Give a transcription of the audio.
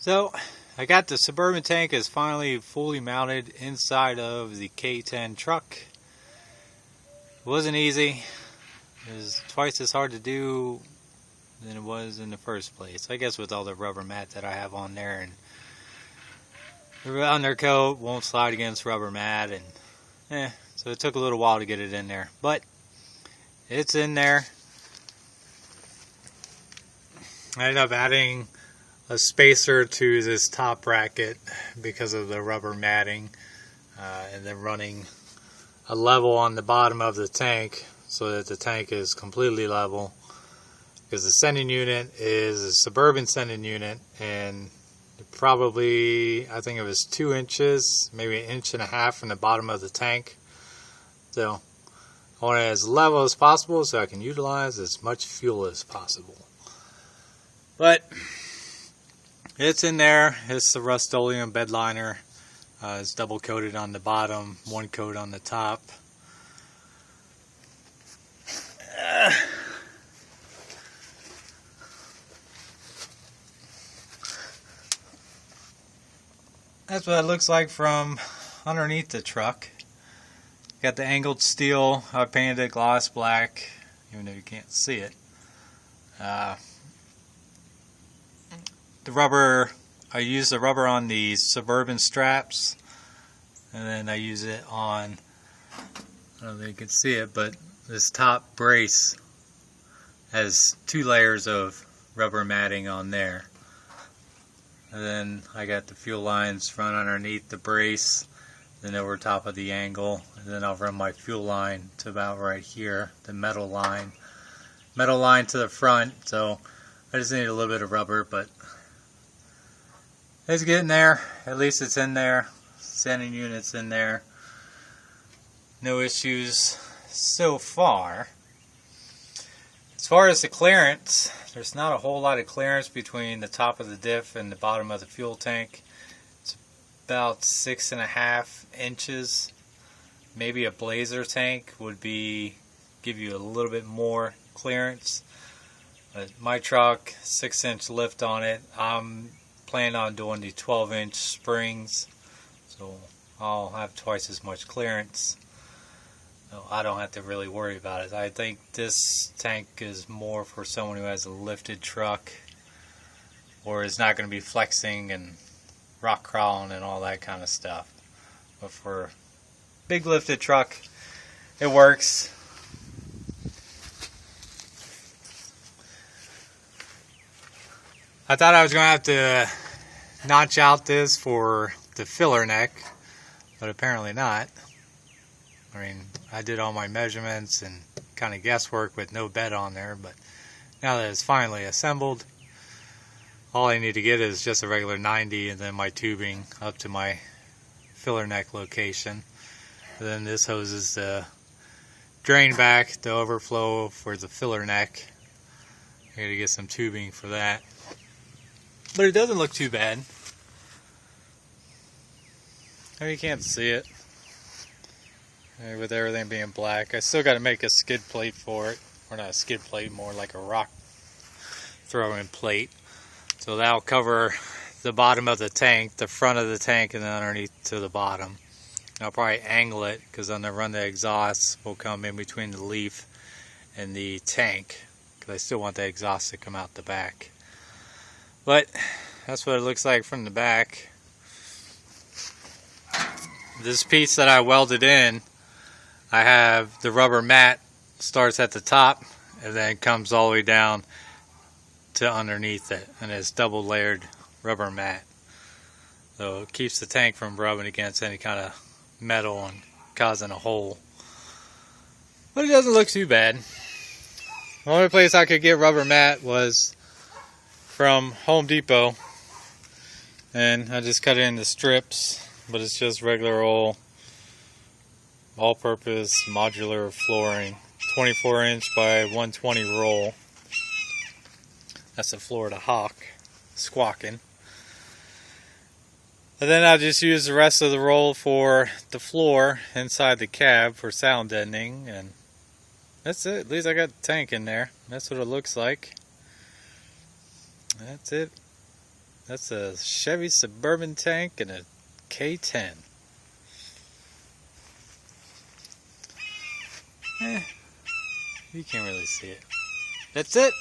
So I got the Suburban tank is finally fully mounted inside of the K10 truck. It wasn't easy. It was twice as hard to do than it was in the first place. I guess with all the rubber mat that I have on there, and the undercoat won't slide against rubber mat, and so it took a little while to get it in there, but it's in there. I ended up adding a spacer to this top bracket because of the rubber matting, and then running a level on the bottom of the tank so that the tank is completely level, because the sending unit is a Suburban sending unit, and probably, I think it was 2 inches, maybe 1.5 inches from the bottom of the tank. So I want it as level as possible so I can utilize as much fuel as possible. But it's in there. It's the Rust-Oleum bed liner. It's double coated on the bottom, one coat on the top. That's what it looks like from underneath the truck. Got the angled steel. I painted it gloss black, even though you can't see it. The rubber, I use the rubber on the Suburban straps, and then I use it on, I don't know if you can see it, but this top brace has 2 layers of rubber matting on there. And then I got the fuel lines run underneath the brace, then over top of the angle, and then I'll run my fuel line to about right here, the metal line to the front. So I just need a little bit of rubber, but it's getting there. At least it's in there. Sending unit's in there. No issues so far. As far as the clearance, there's not a whole lot of clearance between the top of the diff and the bottom of the fuel tank. It's about 6.5 inches. Maybe a Blazer tank would give you a little bit more clearance. But my truck, 6-inch lift on it. I'm planning on doing the 12-inch springs, so I'll have twice as much clearance. So I don't have to really worry about it. I think this tank is more for someone who has a lifted truck, or is not going to be flexing and rock crawling and all that kind of stuff. But for a big lifted truck, it works. I thought I was going to have to notch out this for the filler neck, but apparently not. I mean, I did all my measurements and kind of guesswork with no bed on there, but now that it's finally assembled, all I need to get is just a regular 90 and then my tubing up to my filler neck location. And then this hoses the drain back, the overflow for the filler neck. I gotta get some tubing for that. But it doesn't look too bad. Oh, you can't see it with everything being black. I still got to make a skid plate for it. Or not a skid plate, more like a rock throwing plate. So that'll cover the bottom of the tank, the front of the tank, and then underneath to the bottom. And I'll probably angle it, because I'm going to run the exhaust will come in between the leaf and the tank, because I still want the exhaust to come out the back. But that's what it looks like from the back. This piece that I welded in, I have the rubber mat starts at the top and then comes all the way down to underneath it, and it's double layered rubber mat. So it keeps the tank from rubbing against any kind of metal and causing a hole. But it doesn't look too bad. The only place I could get rubber mat was from Home Depot, and I just cut it into strips, but it's just regular old all-purpose modular flooring, 24-inch by 120 roll. That's a Florida Hawk squawking. And then I'll just use the rest of the roll for the floor inside the cab for sound deadening, and that's it. At least I got the tank in there. That's what it looks like. That's it. That's a Chevy Suburban tank and a K10. You can't really see it. That's it.